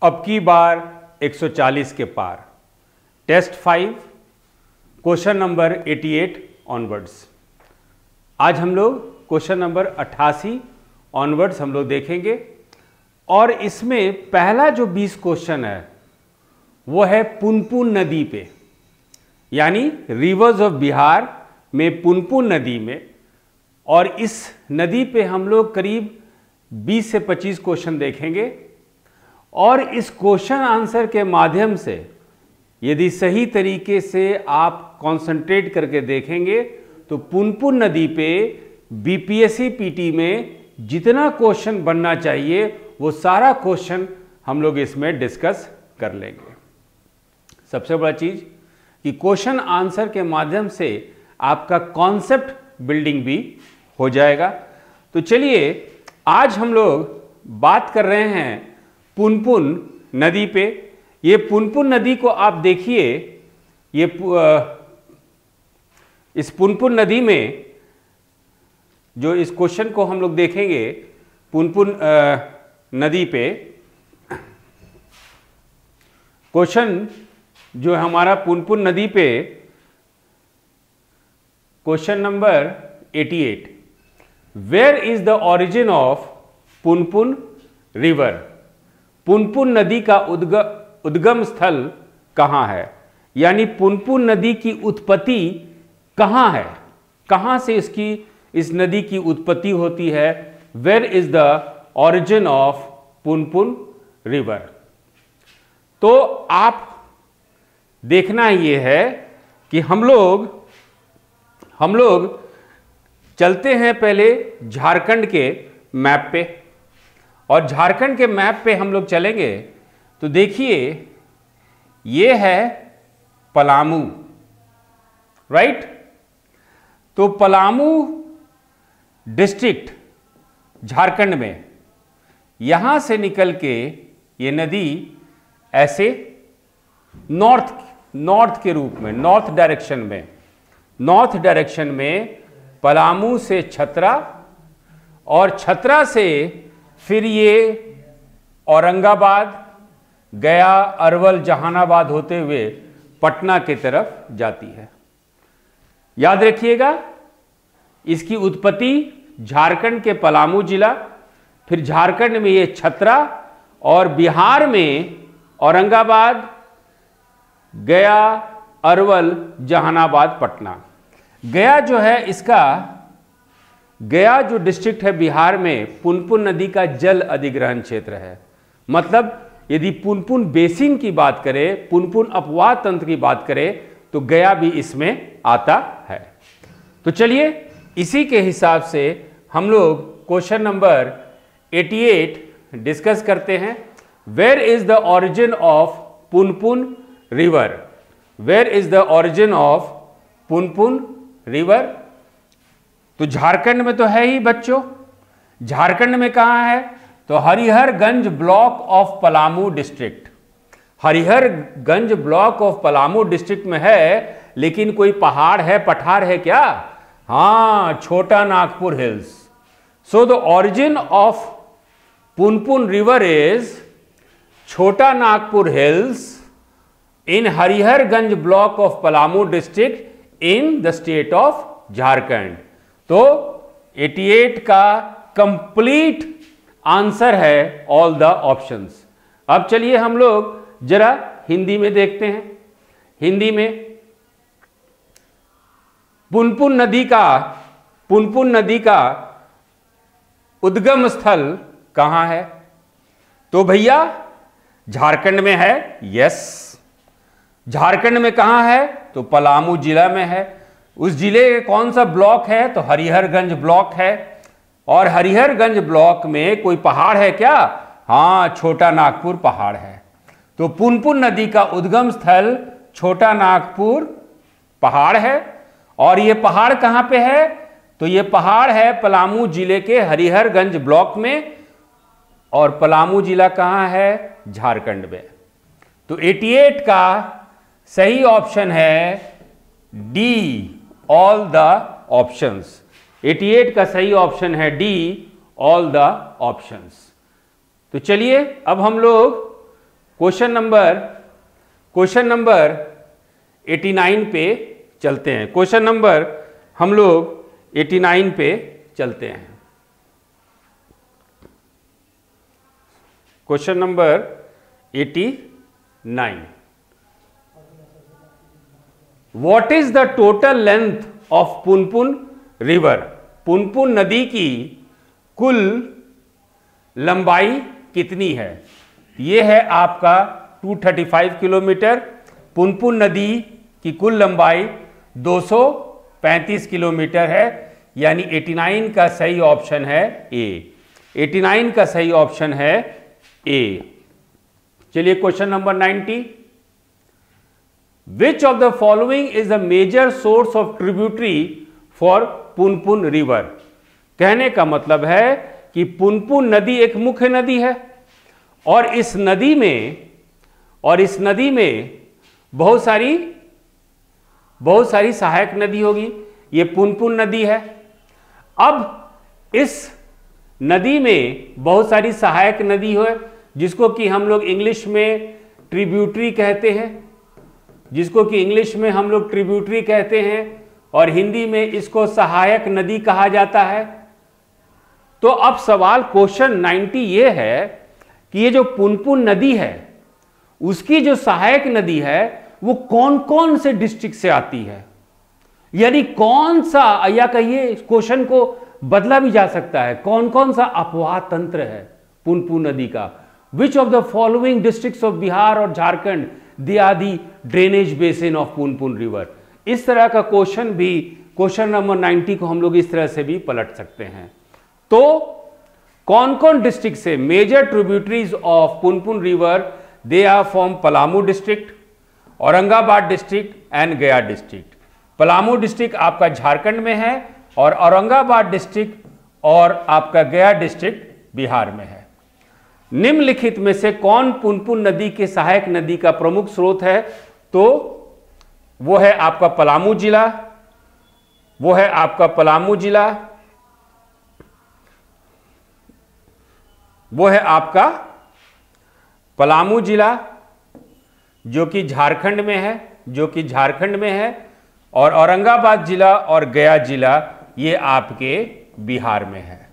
अब की बार 140 के पार, टेस्ट 5, क्वेश्चन नंबर 88 ऑनवर्ड्स। आज हम लोग क्वेश्चन नंबर 88 ऑनवर्ड्स हम लोग देखेंगे और इसमें पहला जो 20 क्वेश्चन है वो है पुनपुन नदी पे, यानी रिवर्स ऑफ बिहार में पुनपुन नदी में। और इस नदी पे हम लोग करीब 20 से 25 क्वेश्चन देखेंगे और इस क्वेश्चन आंसर के माध्यम से यदि सही तरीके से आप कंसंट्रेट करके देखेंगे तो पुनपुन नदी पे बीपीएससी पीटी में जितना क्वेश्चन बनना चाहिए वो सारा क्वेश्चन हम लोग इसमें डिस्कस कर लेंगे। सबसे बड़ा चीज कि क्वेश्चन आंसर के माध्यम से आपका कॉन्सेप्ट बिल्डिंग भी हो जाएगा। तो चलिए आज हम लोग बात कर रहे हैं पुनपुन नदी पे। ये पुनपुन नदी को आप देखिए, ये इस पुनपुन नदी में जो इस क्वेश्चन को हम लोग देखेंगे पुनपुन नदी पे, क्वेश्चन जो हमारा पुनपुन नदी पे question number 88, where is the origin of Punpun river. Punpun नदी का उद्गम स्थल कहाँ है, यानी पुनपुन नदी की उत्पत्ति कहाँ है, कहाँ से इस नदी की उत्पत्ति होती है। Where is the origin of Punpun river. तो आप देखना ये है कि हम लोग चलते हैं पहले झारखंड के मैप पे, और झारखंड के मैप पे हम लोग चलेंगे तो देखिए ये है पलामू, राइट। तो पलामू डिस्ट्रिक्ट झारखंड में, यहां से निकल के ये नदी ऐसे नॉर्थ के रूप में, नॉर्थ डायरेक्शन में पलामू से छतरा, और छतरा से फिर ये औरंगाबाद, गया, अरवल, जहानाबाद होते हुए पटना की तरफ जाती है। याद रखिएगा इसकी उत्पत्ति झारखंड के पलामू जिला, फिर झारखंड में ये छतरा, और बिहार में औरंगाबाद, गया, अरवल, जहानाबाद, पटना। गया जो है गया जो डिस्ट्रिक्ट है बिहार में, पुनपुन नदी का जल अधिग्रहण क्षेत्र है। मतलब यदि पुनपुन बेसिन की बात करें, पुनपुन अपवाह तंत्र की बात करें, तो गया भी इसमें आता है। तो चलिए इसी के हिसाब से हम लोग क्वेश्चन नंबर 88 डिस्कस करते हैं। Where is the origin of Punpun river. Where is the origin of Punpun river. तो झारखंड में तो है ही बच्चों। झारखंड में कहाँ है, तो Hariharganj block of Palamu district. Hariharganj block of Palamu district में है, लेकिन कोई पहाड़ है, पठार है क्या? हाँ, छोटा Nagpur hills. So the origin of Punpun river is Chota Nagpur hills in Hariharganj block of Palamu district in the state of Jharkhand. तो 88 का कंप्लीट आंसर है ऑल द ऑप्शंस। अब चलिए हम लोग जरा हिंदी में देखते हैं। हिंदी में पुनपुन नदी का उद्गम स्थल कहां है? तो भैया झारखंड में है। यस, झारखंड में कहां है? तो पलामू जिला में है। उस जिले के कौन सा ब्लॉक है? तो हरिहरगंज ब्लॉक है। और हरिहरगंज ब्लॉक में कोई पहाड़ है क्या? हाँ, छोटा नागपुर पहाड़ है। तो पुनपुन नदी का उद्गम स्थल छोटा नागपुर पहाड़ है। और ये पहाड़ कहां पे है? तो ये पहाड़ है पलामू जिले के हरिहरगंज ब्लॉक में। और पलामू जिला कहां है? झारखंड में। तो 88 का सही ऑप्शन है डी, ऑल द ऑप्शंस। 88 का सही ऑप्शन है डी, ऑल द ऑप्शंस। तो चलिए अब हम लोग क्वेश्चन नंबर 89 पे चलते हैं। क्वेश्चन नंबर हम लोग 89 पे चलते हैं। Question number 89, what is the total length of Punpun river? Punpun नदी की कुल लंबाई कितनी है? यह है आपका 235 किलोमीटर। पुनपुन नदी की कुल लंबाई 235 किलोमीटर है, यानी 89 का सही ऑप्शन है ए। 89 का सही ऑप्शन है ए। चलिए question number 90, which of the following is the major source of tributary for Punpun river? कहने का मतलब है कि पुनपुन नदी एक मुख्य नदी है और इस नदी में बहुत सारी सहायक नदी होगी। ये पुनपुन नदी है। अब इस नदी में बहुत सारी सहायक नदी है, जिसको कि हम लोग इंग्लिश में ट्रिब्यूटरी कहते हैं, और हिंदी में इसको सहायक नदी कहा जाता है। तो अब सवाल क्वेश्चन 90 ये है कि ये जो पुनपुन नदी है उसकी जो सहायक नदी है वो कौन कौन से डिस्ट्रिक्ट से आती है, यानी कौन सा, या कहिए क्वेश्चन को बदला भी जा सकता है, कौन कौन सा अपवाह तंत्र है पुनपुन नदी का? Which of the following districts of Bihar और Jharkhand they are the drainage basin of Punpun river? इस तरह का क्वेश्चन भी क्वेश्चन नंबर 90 को हम लोग इस तरह से भी पलट सकते हैं। तो कौन कौन डिस्ट्रिक्ट से major tributaries of Punpun river? They are from Palamu district, Aurangabad district and Gaya district. Palamu district आपका झारखंड में है और औरंगाबाद डिस्ट्रिक्ट और आपका गया डिस्ट्रिक्ट बिहार में है। निम्नलिखित में से कौन पुनपुन नदी के सहायक नदी का प्रमुख स्रोत है? तो वो है आपका पलामू जिला, जो कि झारखंड में है, और औरंगाबाद जिला और गया जिला ये आपके बिहार में है।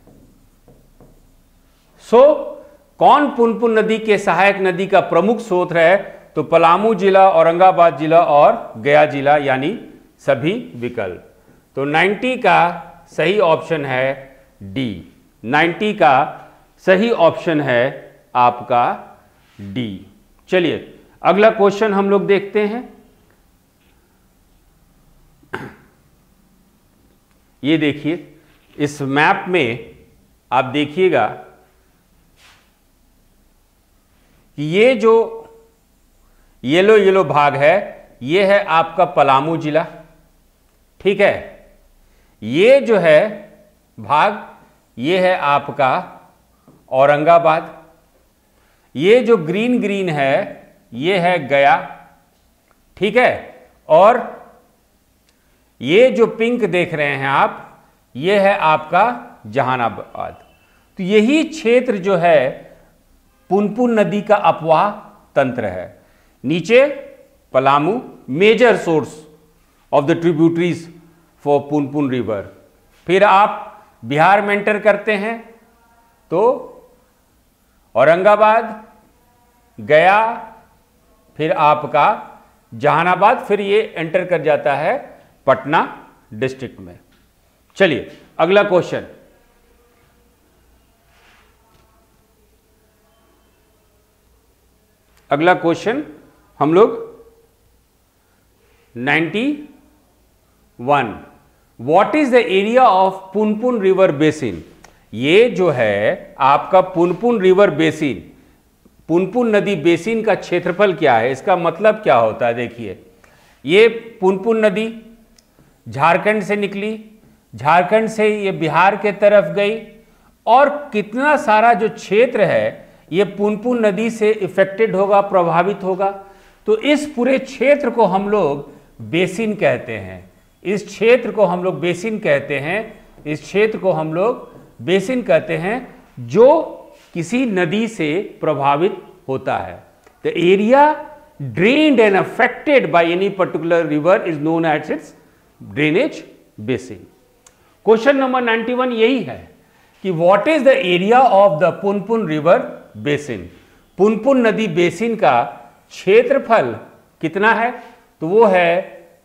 कौन पुनपुन नदी के सहायक नदी का प्रमुख स्रोत है? तो पलामू जिला, औरंगाबाद जिला और गया जिला, यानी सभी विकल्प। तो 90 का सही ऑप्शन है डी। 90 का सही ऑप्शन है आपका डी। चलिए अगला क्वेश्चन हम लोग देखते हैं। ये देखिए, इस मैप में आप देखिएगा कि ये जो येलो भाग है ये है आपका पलामू जिला, ठीक है। ये जो है भाग ये है आपका औरंगाबाद। ये जो ग्रीन है ये है गया, ठीक है। और ये जो पिंक देख रहे हैं आप ये है आपका जहानाबाद। तो यही क्षेत्र जो है पुनपुन नदी का अपवाह तंत्र है। नीचे Palamu, major source of the tributaries for Punpun river. फिर आप बिहार में एंटर करते हैं तो औरंगाबाद, गया, फिर आपका जहानाबाद, फिर ये एंटर कर जाता है पटना डिस्ट्रिक्ट में। चलिए अगला क्वेश्चन। अगला क्वेश्चन हम लोग 91, what is the area of Punpun river basin? ये जो है आपका पुनपुन रिवर बेसिन, पुनपुन नदी बेसिन का क्षेत्रफल क्या है? इसका मतलब क्या होता है? देखिए, ये पुनपुन नदी झारखंड से निकली, झारखंड से ये बिहार के तरफ गई, और कितना सारा जो क्षेत्र है ये पुनपुन नदी से इफेक्टेड होगा, प्रभावित होगा। तो इस पूरे क्षेत्र को हम लोग बेसिन कहते हैं। इस क्षेत्र को हम लोग बेसिन कहते हैं, जो किसी नदी से प्रभावित होता है। The area drained and affected by any particular river is known as its drainage basin. Question number 91 यही है कि what is the area of the Punpun river basin? Punpun नदी बेसिन का क्षेत्रफल कितना है? तो वो है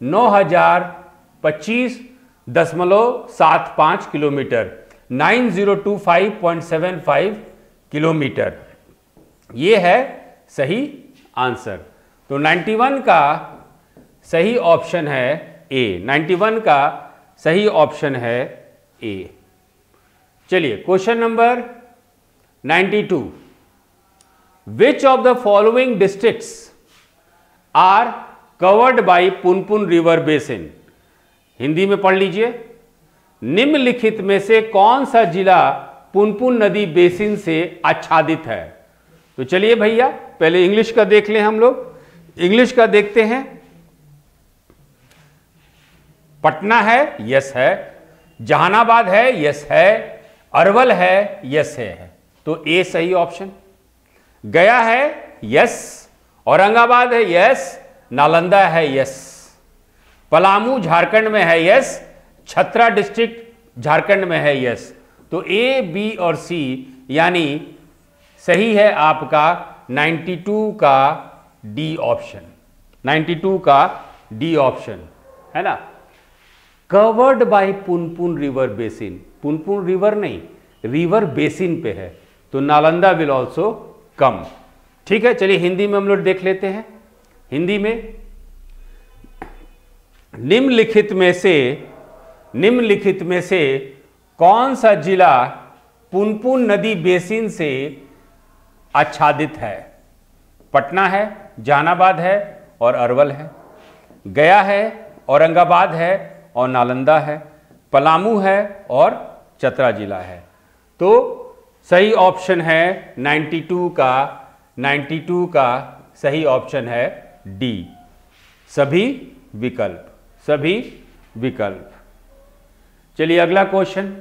9025.75 किलोमीटर, 9025.75 किलोमीटर। ये है सही आंसर। तो 91 का सही ऑप्शन है ए। 91 का सही ऑप्शन है ए। चलिए question number 92, which of the following districts are covered by Punpun river basin? Hindi में पढ़ लीजिए। निम्नलिखित में से कौन सा जिला पुनपुन नदी बेसिन से आच्छादित है? तो चलिए भैया पहले इंग्लिश का देख लें हम लोग। इंग्लिश का देखते हैं। पटना है, यस है। जहानाबाद है, यस है। अरवल है, यस है। तो ए सही ऑप्शन। गया है, यस। औरंगाबाद है, यस। नालंदा है, यस। पलामू झारखंड में है, यस। छतरा डिस्ट्रिक्ट झारखंड में है, यस। तो ए, बी और सी यानी सही है आपका 92 का डी ऑप्शन। 92 का डी ऑप्शन है ना। Covered by Punpun river basin, Punpun river नहीं, रिवर बेसिन पे है, तो नालंदा विल ऑल्सो कम। ठीक है, चलिए हिंदी में हम लोग देख लेते हैं। हिंदी में निम्नलिखित में से कौन सा जिला पुनपुन नदी बेसिन से आच्छादित है? पटना है, जहानाबाद है और अरवल है। गया है, औरंगाबाद है और नालंदा है। पलामू है और चतरा जिला है। तो सही ऑप्शन है 92 का सही ऑप्शन है डी, सभी विकल्प। चलिए अगला question,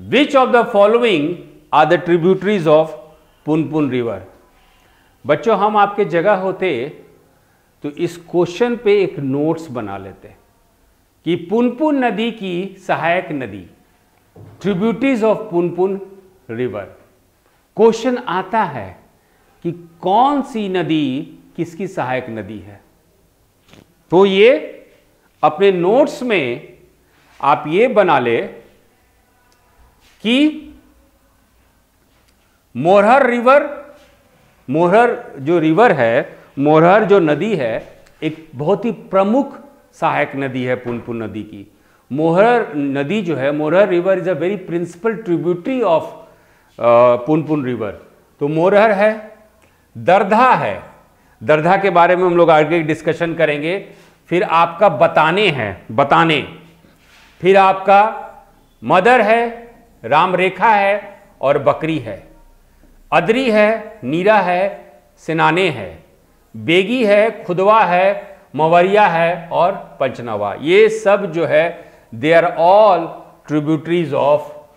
which of the following are the tributaries of Punpun river? बच्चों हम आपके जगह होते तो इस क्वेश्चन पे एक नोट्स बना लेते कि पुनपुन नदी की सहायक नदी, tributaries of Punpun river. Question आता है कि कौन सी नदी किसकी सहायक नदी है। तो ये अपने नोट्स में आप ये बना ले कि मोरहर जो रिवर है, मोरहर जो नदी है, एक बहुत ही प्रमुख सहायक नदी है पुनपुन नदी की। मोरहर नदी जो है, Morhar river is a very principal tributary of Punpun river. तो मोरहर है, दरधा है, दरधा के बारे में हम लोग आगे डिस्कशन करेंगे। फिर आपका बताने, फिर आपका मदर है, रामरेखा है और बकरी है। अदरी है, नीरा है, सिनाने है। बेगी है, खुदवा है, मवरिया है और पंचनवा। ये सब जो है they are all tributaries of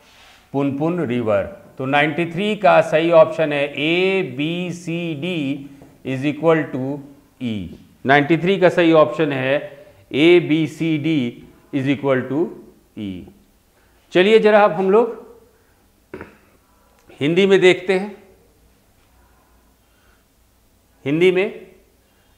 Punpun river. तो 93 का सही ऑप्शन है A, B, C, D is equal to E. 93 का सही ऑप्शन है A, B, C, D is equal to E. चलिए जरा अब हम लोग हिंदी में देखते हैं। हिंदी में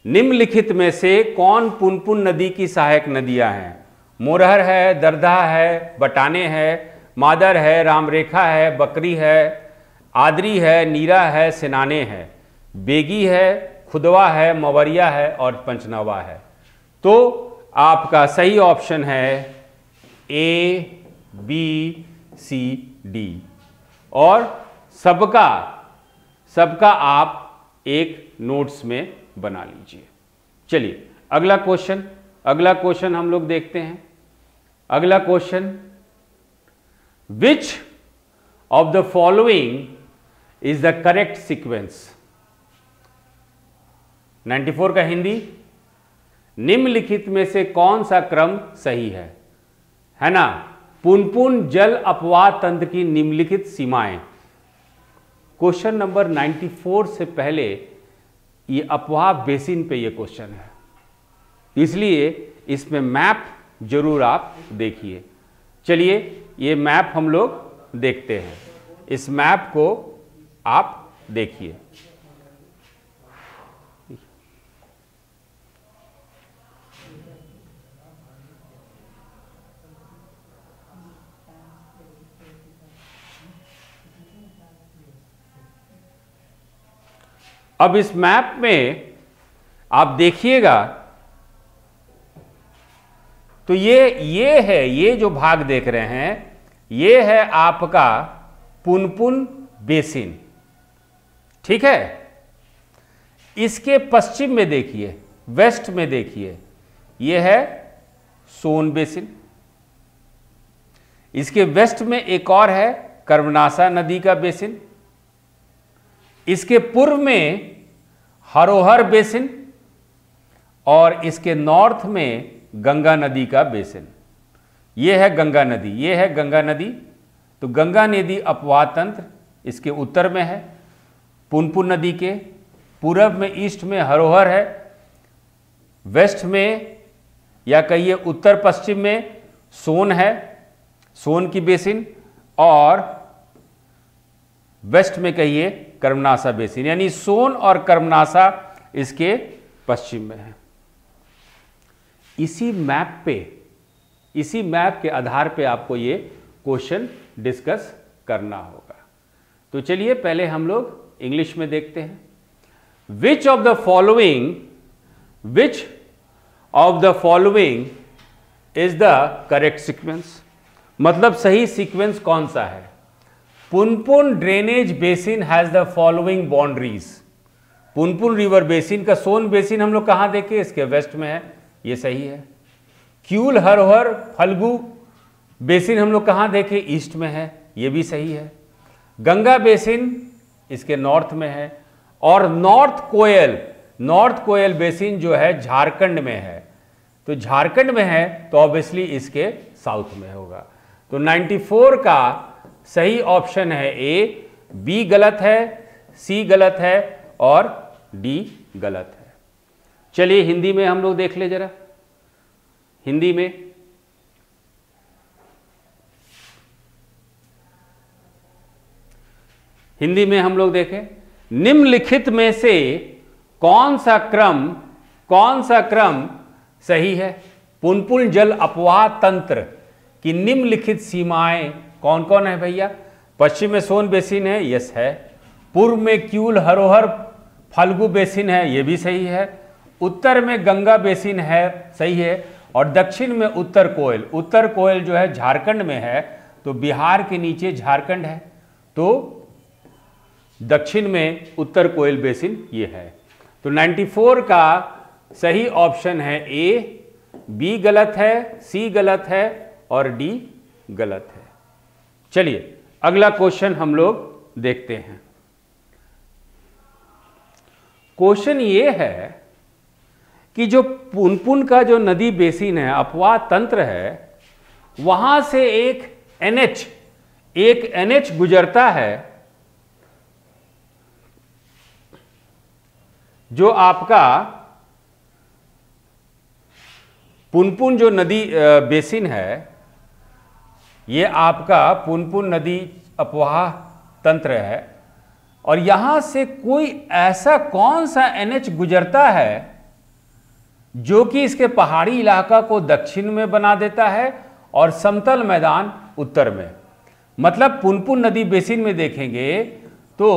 निम्नलिखित में से कौन पुनपुन नदी की सहायक नदियां हैं? मोरहर है, दरधा है, बटाने है, मादर है, रामरेखा है, बकरी है, आदरी है, नीरा है, सिनाने है, बेगी है, खुदवा है, मवरिया है और पंचनवा है। तो आपका सही ऑप्शन है ए, बी, सी, डी। और सबका आप एक नोट्स में बना लीजिए। चलिए अगला क्वेश्चन हम लोग देखते हैं। अगला question, which of the following is the correct sequence? 94 का हिंदी, निम्नलिखित में से कौन सा क्रम सही है ना। पुनपुन जल अपवाह तंत्र की निम्नलिखित सीमाएं। क्वेश्चन नंबर 94 से पहले ये अपवाह बेसिन पे ये क्वेश्चन है, इसलिए इसमें मैप जरूर आप देखिए। चलिए ये मैप हम लोग देखते हैं, इस मैप को आप देखिए। अब इस मैप में आप देखिएगा तो ये है, ये जो भाग देख रहे हैं ये है आपका पुनपुन बेसिन, ठीक है। इसके पश्चिम में देखिए, वेस्ट में देखिए, ये है सोन बेसिन। इसके वेस्ट में एक और है कर्मनासा नदी का बेसिन। इसके पूर्व में हरोहर बेसिन और इसके नॉर्थ में गंगा नदी का बेसिन। यह है गंगा नदी, यह है गंगा नदी। तो गंगा नदी अपवाह तंत्र इसके उत्तर में है, पुनपुन नदी के पूरब में ईस्ट में हरोहर है, वेस्ट में या कहिए उत्तर पश्चिम में सोन है, सोन की बेसिन, और वेस्ट में कहिए कर्मनासा बेसिन, यानी सोन और कर्मनासा इसके पश्चिम में है। इसी मैप के आधार पे आपको ये क्वेश्चन डिस्कस करना होगा। तो चलिए पहले हम लोग इंग्लिश में देखते हैं। विच of the following is the correct sequence, मतलब सही सीक्वेंस कौन सा है। Punpun drainage basin has the following boundaries. Punpun river basin का सोन बेसिन हम लोग कहां देखे, इसके वेस्ट में है, ये सही है। क्यूल हरोहर फल्गु बेसिन हम लोग कहां देखे, ईस्ट में है, ये भी सही है। गंगा बेसिन इसके नॉर्थ में है, और नॉर्थ कोयल बेसिन जो है झारखंड में है। तो झारखंड में है तो ऑब्वियसली इसके साउथ में होगा। तो 94 का सही ऑप्शन है ए, बी गलत है, सी गलत है और डी गलत है। चलिए हिंदी में हम लोग देख ले जरा। हिंदी में हम लोग देखें, निम्नलिखित में से कौन सा क्रम सही है। पुनपुन जल अपवाह तंत्र की निम्नलिखित सीमाएं कौन कौन है भैया। पश्चिम में सोन बेसिन है, यस है। पूर्व में क्यूल हरोहर फल्गु बेसिन है, यह भी सही है। उत्तर में गंगा बेसिन है, सही है। और दक्षिण में उत्तर कोयल जो है झारखंड में है, तो बिहार के नीचे झारखंड है, तो दक्षिण में उत्तर कोयल बेसिन ये है। तो 94 का सही ऑप्शन है ए, बी गलत है, सी गलत है और डी गलत है। चलिए अगला क्वेश्चन हम लोग देखते हैं। क्वेश्चन ये है कि जो पुनपुन का जो नदी बेसिन है, अपवाह तंत्र है, वहां से एक एनएच गुजरता है, जो आपका पुनपुन जो नदी बेसिन है, ये आपका पुनपुन नदी अपवाह तंत्र है। और यहां से कोई ऐसा कौन सा एनएच गुजरता है जो कि इसके पहाड़ी इलाका को दक्षिण में बना देता है और समतल मैदान उत्तर में। मतलब पुनपुन नदी बेसिन में देखेंगे तो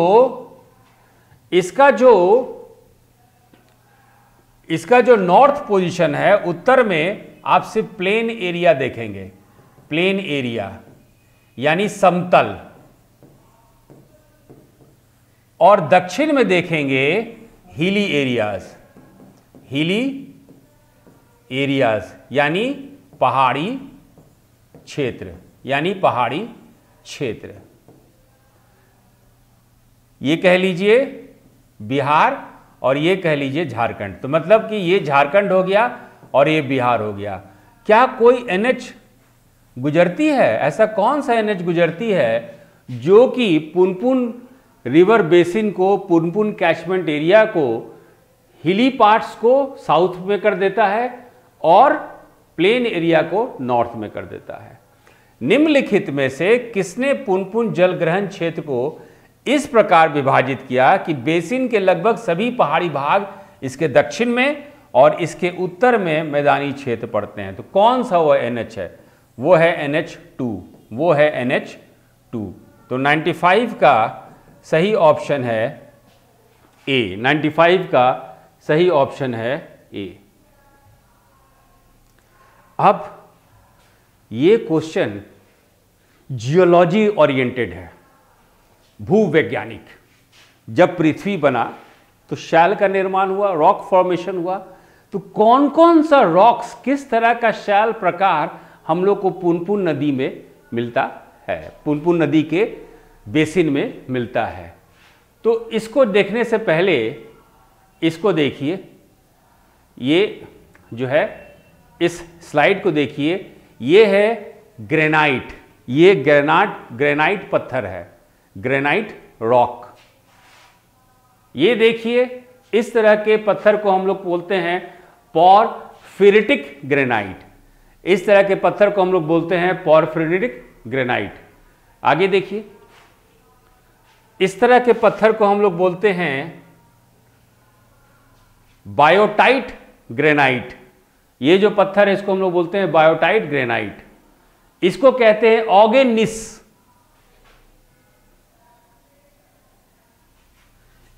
इसका जो नॉर्थ पोजीशन है, उत्तर में आप सिर्फ प्लेन एरिया देखेंगे, प्लेन एरिया यानी समतल, और दक्षिण में देखेंगे हिली एरियाज यानी पहाड़ी क्षेत्र, ये कह लीजिए बिहार और ये कह लीजिए झारखंड। तो मतलब कि ये झारखंड हो गया और ये बिहार हो गया। क्या कोई एनएच गुजरती है, ऐसा कौन सा एनएच गुजरती है जो कि पुनपुन रिवर बेसिन को, पुनपुन कैचमेंट एरिया को हिली पार्ट्स को साउथ में कर देता है और प्लेन एरिया को नॉर्थ में कर देता है। निम्नलिखित में से किसने पुनपुन जल ग्रहण क्षेत्र को इस प्रकार विभाजित किया कि बेसिन के लगभग सभी पहाड़ी भाग इसके दक्षिण में और इसके उत्तर में मैदानी क्षेत्र पड़ते हैं? तो कौन सा वो NH है? वो है NH2, वो है NH2। तो 95 का सही ऑप्शन है A, 95 का सही ऑप्शन है A। अब ये क्वेश्चन जियोलॉजी ओरिएंटेड है, भूवैज्ञानिक। जब पृथ्वी बना तो शैल का निर्माण हुआ, रॉक फॉर्मेशन हुआ, तो कौन कौन सा रॉक्स, किस तरह का शैल प्रकार हम लोग को पुनपुन नदी में मिलता है, पुनपुन नदी के बेसिन में मिलता है। तो इसको देखने से पहले इसको देखिए, ये जो है इस स्लाइड को देखिए, ये है ग्रेनाइट, ये ग्रेनाइट पत्थर है, ग्रेनाइट रॉक। ये देखिए इस तरह के पत्थर को हम लोग बोलते हैं पोरफिरिटिक ग्रेनाइट, इस तरह के पत्थर को हम लोग बोलते हैं पोरफिरिटिक ग्रेनाइट। आगे देखिए, इस तरह के पत्थर को हम लोग बोलते हैं बायोटाइट ग्रेनाइट। ये जो पत्थर है इसको हम लोग बोलते हैं बायोटाइट ग्रेनाइट। इसको कहते हैं ऑर्गेनिस,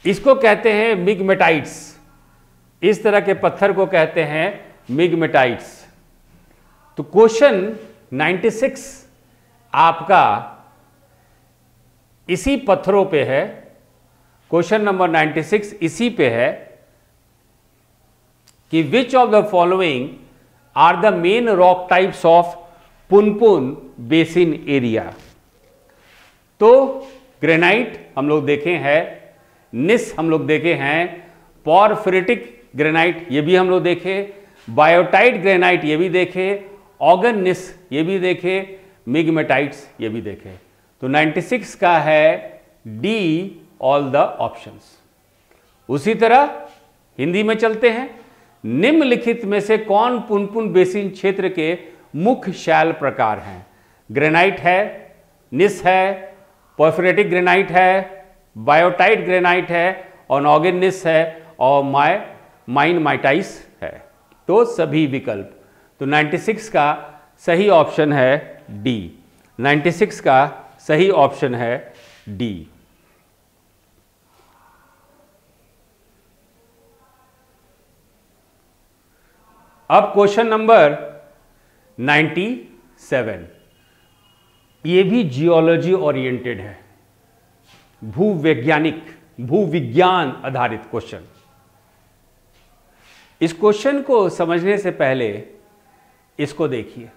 इसको कहते हैं मिगमेटाइट्स। इस तरह के पत्थर को कहते हैं मिगमेटाइट्स। तो क्वेश्चन 96 आपका इसी पत्थरों पे है, क्वेश्चन नंबर 96 इसी पे है कि which of the following are the main rock types of Punpun basin area. तो ग्रेनाइट हम लोग देखे हैं, निस हम लोग देखे हैं, पोरफिरिटिक ग्रेनाइट ये भी हम लोग देखे, बायोटाइट ग्रेनाइट ये भी देखे, ऑर्गेनिस ये भी देखे, मिगमेटाइट्स ये भी देखे। तो 96 का है डी ऑल द ऑप्शंस। उसी तरह हिंदी में चलते हैं। निम्नलिखित में से कौन पुनपुन बेसिन क्षेत्र के मुख्य शैल प्रकार हैं? ग्रेनाइट है, निस है, पोरफिरिटिक ग्रेनाइट है, बायोटाइट ग्रेनाइट है और ऑर्गेनिस है और माइनमाइटाइस है। तो सभी विकल्प। तो 96 का सही ऑप्शन है डी, 96 का सही ऑप्शन है डी। अब क्वेश्चन नंबर 97, ये भी जियोलॉजी ओरिएंटेड है, भूवैज्ञानिक, भूविज्ञान आधारित क्वेश्चन। इस क्वेश्चन को समझने से पहले इसको देखिए।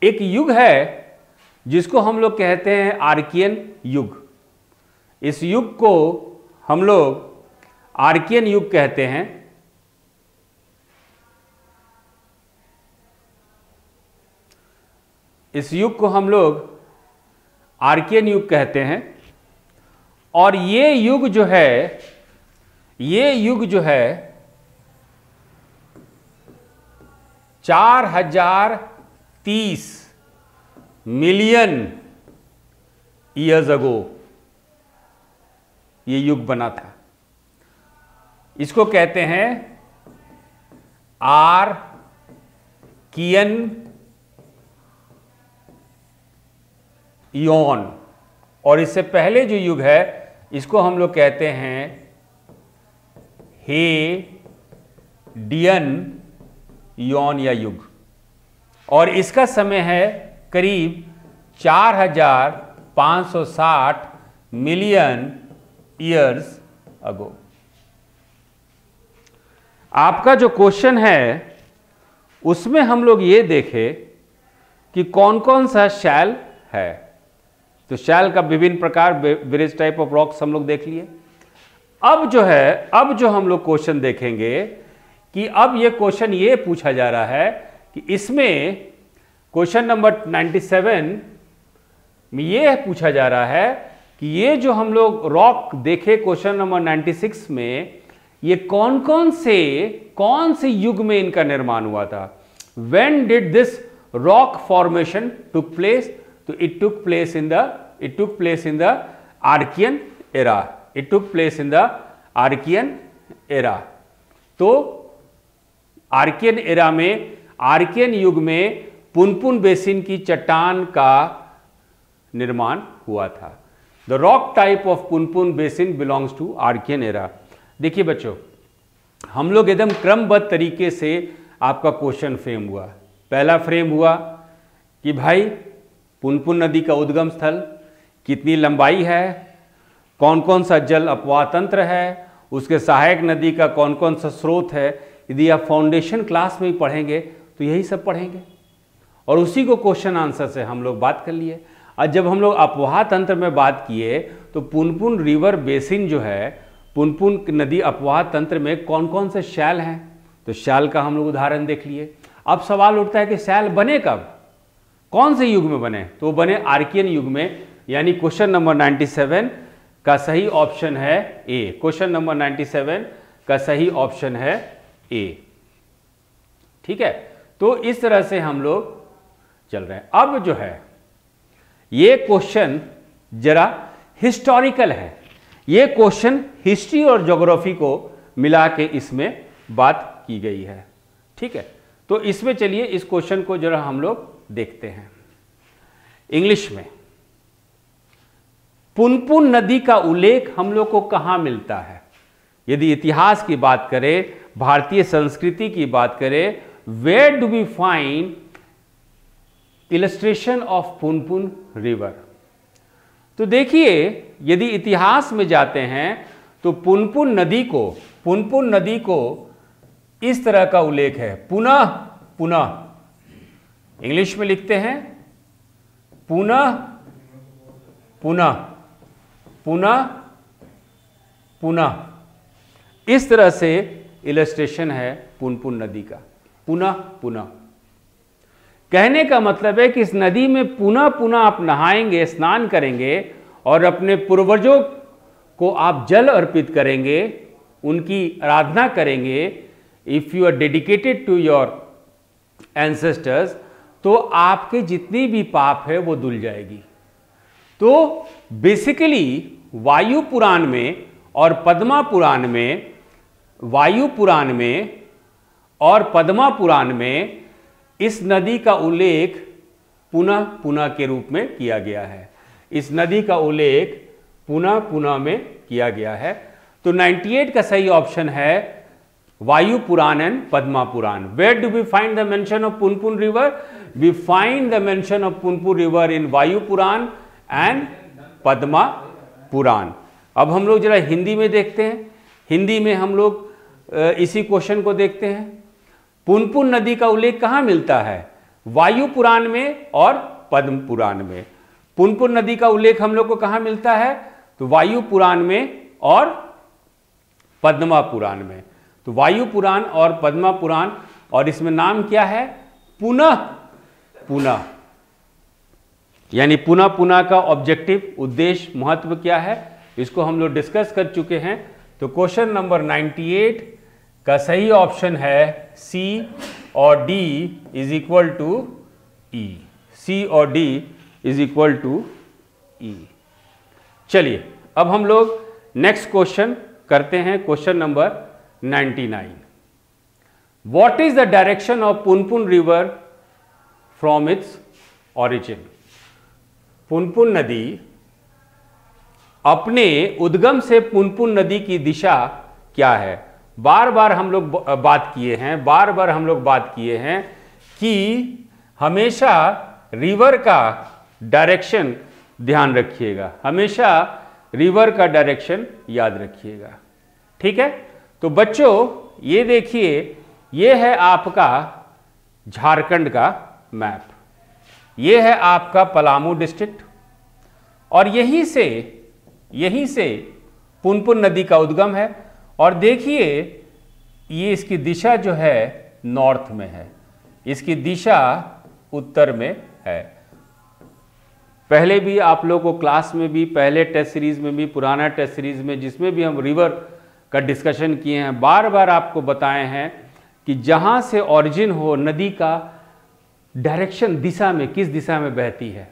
एक युग है जिसको हम लोग कहते हैं आर्कियन युग। इस युग को हम लोग आर्कियन युग कहते हैं। इस युग को हम लोग आर्कियन युग कहते हैं। और ये युग जो है, ये युग जो है 4030 मिलियन ईयर्स अगो ये युग बना था। इसको कहते हैं आर्कियन इयॉन। और इससे पहले जो युग है इसको हम लोग कहते हैं हेडियन इयॉन या युग। और इसका समय है करीब 4560 मिलियन ईयर्स अगो। आपका जो क्वेश्चन है उसमें हम लोग ये देखें कि कौन कौन सा शैल है। तो शैल का विभिन्न प्रकार, वेरियस टाइप ऑफ रॉक्स हम लोग देख लिए। अब जो है, अब जो हम लोग क्वेश्चन देखेंगे कि अब ये क्वेश्चन ये पूछा जा रहा है कि इसमें क्वेश्चन नंबर 97 में ये पूछा जा रहा है कि ये जो हम लोग रॉक देखे क्वेश्चन नंबर 96 में, ये कौन से युग में इनका निर्माण हुआ था। When did this rock formation took place? तो it took place in the Archean era. It took place in the Archean era. तो आर्कियन एरा में, आर्कियन युग में पुनपुन बेसिन की चट्टान का निर्माण हुआ था। The rock type of Punpun basin belongs to Archaean era. देखिए बच्चों, हम लोग एकदम क्रमबद्ध तरीके से आपका क्वेश्चन फ्रेम हुआ। पहला फ्रेम हुआ कि भाई पुनपुन नदी का उद्गम स्थल, कितनी लंबाई है, कौन कौन सा जल अपवाह तंत्र है, उसके सहायक नदी का कौन कौन सा स्रोत है। यदि आप फाउंडेशन क्लास में ही पढ़ेंगे तो यही सब पढ़ेंगे, और उसी को क्वेश्चन आंसर से हम लोग बात कर लिए। और जब हम लोग अपवाह तंत्र में बात किए तो पुनपुन रिवर बेसिन जो है, पुनपुन नदी अपवाह तंत्र में कौन कौन से शैल हैं, तो शैल का हम लोग उदाहरण देख लिए। अब सवाल उठता है कि शैल बने कब, कौन से युग में बने, तो वो बने आर्कियन युग में। यानी क्वेश्चन नंबर 97 का सही ऑप्शन है ए। क्वेश्चन नंबर 97 का सही ऑप्शन है ए। ठीक है, तो इस तरह से हम लोग चल रहे हैं। अब जो है ये क्वेश्चन जरा हिस्टोरिकल है, ये क्वेश्चन हिस्ट्री और ज्योग्राफी को मिला के इसमें बात की गई है। ठीक है, तो इसमें चलिए इस क्वेश्चन को जरा हम लोग देखते हैं इंग्लिश में। पुनपुन नदी का उल्लेख हम लोग को कहां मिलता है? यदि इतिहास की बात करें, भारतीय संस्कृति की बात करें, where do we find illustration of Punpun river? तो देखिए, यदि इतिहास में जाते हैं तो पुनपुन नदी को इस तरह का उल्लेख है, पुनः पुनः, इंग्लिश में लिखते हैं पुनः पुनः पुनः पुनः, इस तरह से इलस्ट्रेशन है पुनपुन नदी का, पुनः पुनः। कहने का मतलब है कि इस नदी में पुनः पुनः आप नहाएंगे, स्नान करेंगे और अपने पूर्वजों को आप जल अर्पित करेंगे, उनकी आराधना करेंगे। If you are dedicated to your ancestors, तो आपके जितनी भी पाप है वो धुल जाएगी। तो बेसिकली वायु पुराण में और पद्मा पुराण में, वायु पुराण में और पद्मा पुराण में इस नदी का उल्लेख पुनः पुनः के रूप में किया गया है। इस नदी का उल्लेख पुनः पुनः में किया गया है। तो 98 का सही ऑप्शन है Vayu Purana and Padma Purana. Where do we find the mention of Punpun river? We find the mention of Punpun river in Vayu Purana and Padma पुराण। अब हम लोग जरा हिंदी में देखते हैं। हिंदी में हम लोग इसी क्वेश्चन को देखते हैं। पुनपुन नदी का उल्लेख कहाँ मिलता है? वायु पुराण में और पद्म पुराण में। पुनपुन नदी का उल्लेख हम लोग को कहाँ मिलता है? तो वायु पुराण में और पद्मा पुराण में। तो वायु पुराण और पद्मा पुराण, और इसमें नाम क्या है? पुनः पुनः। यानी पुनः पुनः का ऑब्जेक्टिव, उद्देश्य, महत्व क्या है, इसको हम लोग डिस्कस कर चुके हैं। तो क्वेश्चन नंबर 98 का सही ऑप्शन है सी और डी इज इक्वल टू ई। सी और D is equal to E. चलिए अब हम लोग नेक्स्ट क्वेश्चन करते हैं, question number 99। What is the direction of Punpun river from its origin? Punpun नदी अपने उद्गम से पुनपुन नदी की दिशा क्या है? बार बार हम लोग बात किए हैं कि हमेशा रिवर का डायरेक्शन ध्यान रखिएगा, हमेशा रिवर का डायरेक्शन याद रखिएगा। ठीक है, तो बच्चों ये देखिए, ये है आपका झारखंड का मैप, ये है आपका पलामू डिस्ट्रिक्ट, और यहीं से पुनपुन नदी का उद्गम है। और देखिए ये इसकी दिशा जो है नॉर्थ में है, इसकी दिशा उत्तर में है। पहले भी आप लोगों को क्लास में भी, पहले टेस्ट सीरीज में भी, पुराना टेस्ट सीरीज में, जिसमें भी हम रिवर का डिस्कशन किए हैं, बार बार आपको बताए हैं कि जहाँ से ओरिजिन हो नदी का डायरेक्शन, दिशा में, किस दिशा में बहती है।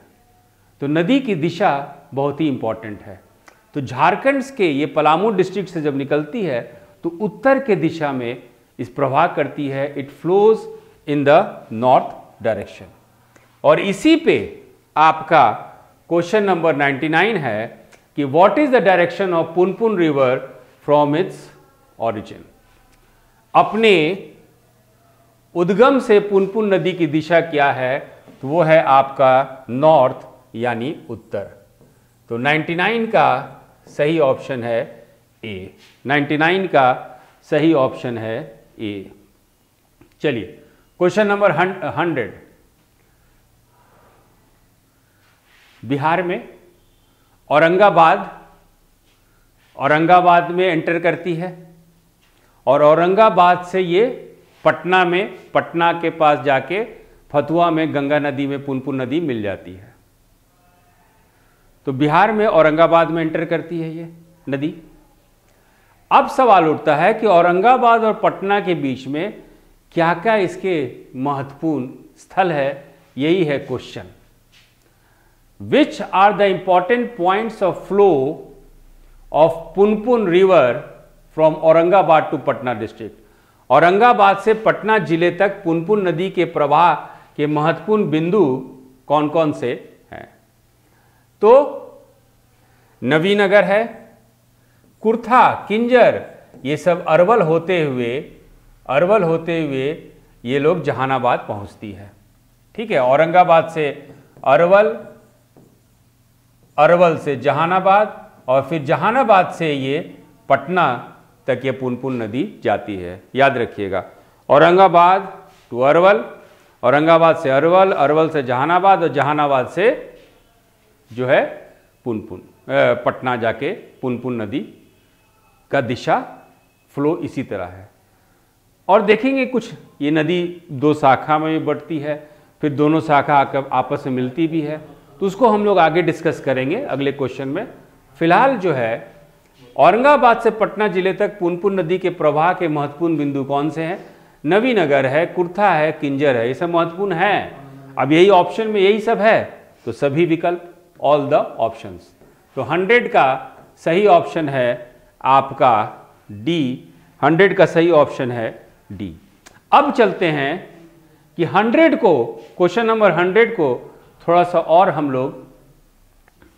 तो नदी की दिशा बहुत ही इंपॉर्टेंट है। तो झारखंड के ये पलामू डिस्ट्रिक्ट से जब निकलती है तो उत्तर के दिशा में इस प्रवाह करती है। It flows in the north direction. और इसी पे आपका क्वेश्चन नंबर 99 है कि what is the direction of Punpun river from its origin. अपने उद्गम से पुनपुन नदी की दिशा क्या है, तो वो है आपका नॉर्थ यानी उत्तर। तो 99 का सही ऑप्शन है ए। 99 का सही ऑप्शन है ए। चलिए क्वेश्चन नंबर 100। बिहार में औरंगाबाद में एंटर करती है और औरंगाबाद से ये पटना में, पटना के पास जाके फतुहा में गंगा नदी में पुनपुन नदी मिल जाती है। तो बिहार में औरंगाबाद में एंटर करती है ये नदी। अब सवाल उठता है कि औरंगाबाद और पटना के बीच में क्या क्या इसके महत्वपूर्ण स्थल है। यही है question. Which are the important points of flow of Punpun river from Aurangabad to Patna district. Aurangabad से पटना जिले तक पुनपुन नदी के प्रवाह के महत्वपूर्ण बिंदु कौन कौन से हैं। तो नवीनगर है, कुर्था, किंजर, ये सब अरवल होते हुए ये लोग जहानाबाद पहुंचती है। ठीक है, औरंगाबाद से अरवल, अरवल से जहानाबाद और फिर जहानाबाद से ये पटना तक ये पुनपुन नदी जाती है। याद रखिएगा, औरंगाबाद टू अरवल, औरंगाबाद से अरवल, अरवल से जहानाबाद और जहानाबाद से जो है पुनपुन पटना जाके पुनपुन नदी का दिशा फ्लो इसी तरह है। और देखेंगे कुछ ये नदी दो शाखा में भी बढ़ती है, फिर दोनों शाखा आपस में मिलती भी है, तो उसको हम लोग आगे डिस्कस करेंगे अगले क्वेश्चन में। फिलहाल जो है औरंगाबाद से पटना जिले तक पुनपुन नदी के प्रवाह के महत्वपूर्ण बिंदु कौन से हैं। नवीनगर है, कुर्था है, किंजर है, ये सब महत्वपूर्ण हैं। अब यही ऑप्शन में यही सब है, तो सभी विकल्प, ऑल द ऑप्शंस। तो 100 का सही ऑप्शन है आपका डी। 100 का सही ऑप्शन है डी। अब चलते हैं कि 100 को, क्वेश्चन नंबर 100 को थोड़ा सा और हम लोग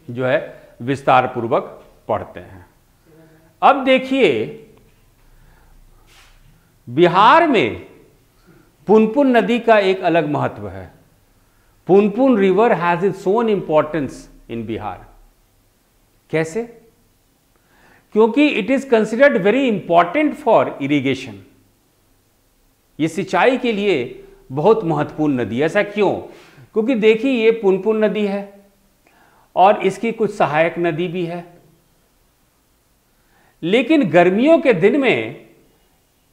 जो है विस्तार पूर्वक पढ़ते हैं। अब देखिए, बिहार में पुनपुन नदी का एक अलग महत्व है। Punpun river has its own importance in Bihar. कैसे? क्योंकि it is considered very important for irrigation. ये सिंचाई के लिए बहुत महत्वपूर्ण नदी। ऐसा क्यों? क्योंकि देखिए ये पुनपुन नदी है और इसकी कुछ सहायक नदी भी है, लेकिन गर्मियों के दिन में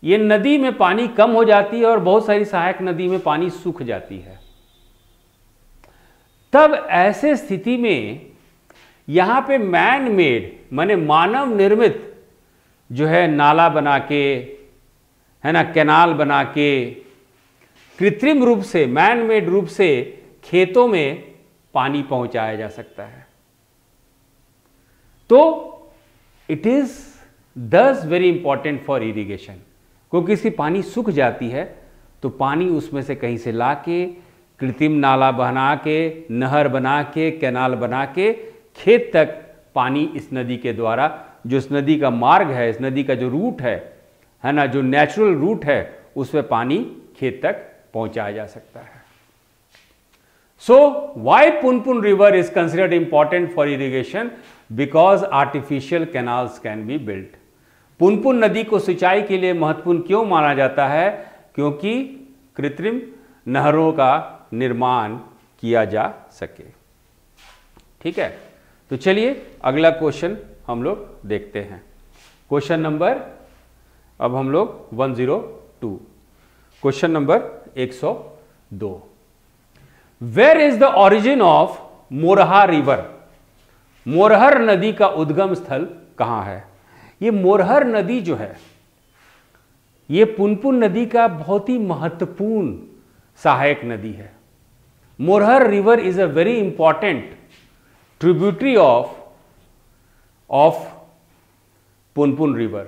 ये नदी में पानी कम हो जाती है और बहुत सारी सहायक नदी में पानी सूख जाती है। तब ऐसे स्थिति में यहां पे मैन मेड, माने मानव निर्मित जो है नाला बना के, है ना, कैनाल बना के, कृत्रिम रूप से, मैन मेड रूप से खेतों में पानी पहुंचाया जा सकता है। तो इट इज दस वेरी इंपॉर्टेंट फॉर इरिगेशन, क्योंकि इसकी पानी सूख जाती है तो पानी उसमें से कहीं से लाके कृत्रिम नाला बना के, नहर बना के, कैनाल बना के खेत तक पानी इस नदी के द्वारा, जो इस नदी का मार्ग है, इस नदी का जो रूट है ना, जो नेचुरल रूट है, उसमें पानी खेत तक पहुंचाया जा सकता है। So why Punpun river is considered important for irrigation? Because artificial canals can be built. Punpun नदी को सिंचाई के लिए महत्वपूर्ण क्यों माना जाता है? क्योंकि कृत्रिम नहरों का निर्माण किया जा सके। ठीक है, तो चलिए अगला क्वेश्चन हम लोग देखते हैं। क्वेश्चन नंबर, अब हम लोग 102, question number 102। Where is the origin of Morha river, Morhar नदी का उद्गम स्थल कहां है? ये मोरहर नदी जो है, ये पुनपुन नदी का बहुत ही महत्वपूर्ण सहायक नदी है। Morhar river is a very important tributary of Punpun river.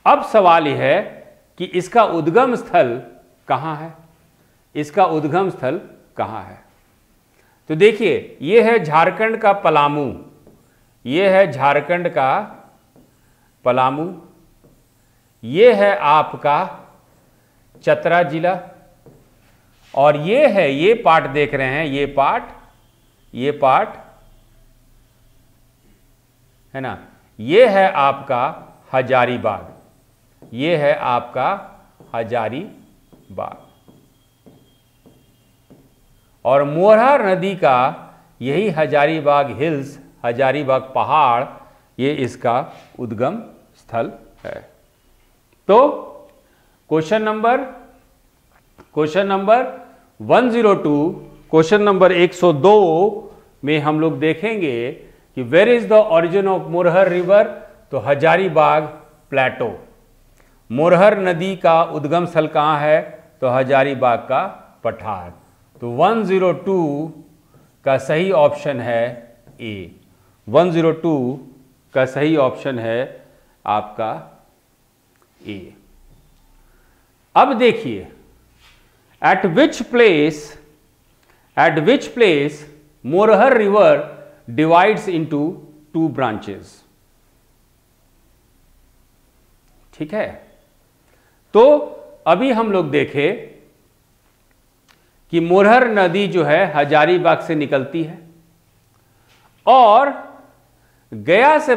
अब सवाल यह है कि इसका उद्गम स्थल कहां है? इसका उद्गम स्थल कहां है? तो देखिए, यह है झारखंड का पलामू, यह है झारखंड का पलामू, यह है आपका चतरा जिला, और ये पार्ट देख रहे हैं, ये पार्ट है ना, ये है आपका हजारीबाग, ये है आपका हजारीबाग। और मोरहा नदी का यही हजारीबाग हिल्स, हजारीबाग पहाड़, ये इसका उद्गम स्थल है। तो क्वेश्चन नंबर 102, क्वेश्चन नंबर 102 में हम लोग देखेंगे कि where is the origin of Morhar river? तो हजारीबाग प्लेटो। मोरहर नदी का उद्गम स्थल कहाँ है? तो हजारीबाग का पठार। तो 102 का सही ऑप्शन है ए। 102 का सही ऑप्शन है आपका ए। अब देखिए, eight which place Morhar river divides into 2 branches. ठीक है, तो अभी हम लोग देखें कि मोरहर नदी जो है हजारीबाग से निकलती है और गया से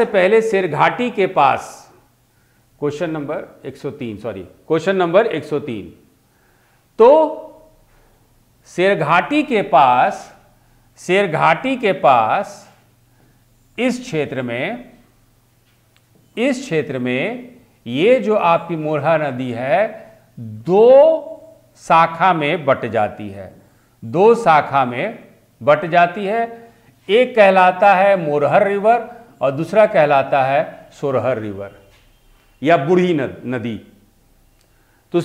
पहले शेरघाटी के पास, क्वेश्चन नंबर 103, तो शेरघाटी के पास इस क्षेत्र में ये जो आपकी मोरहा नदी है 2 शाखा में बट जाती है, 2 शाखा में बट जाती है। एक कहलाता है मोरहर रिवर और दूसरा कहलाता है सोरहर रिवर या बूढ़ी नदी। तो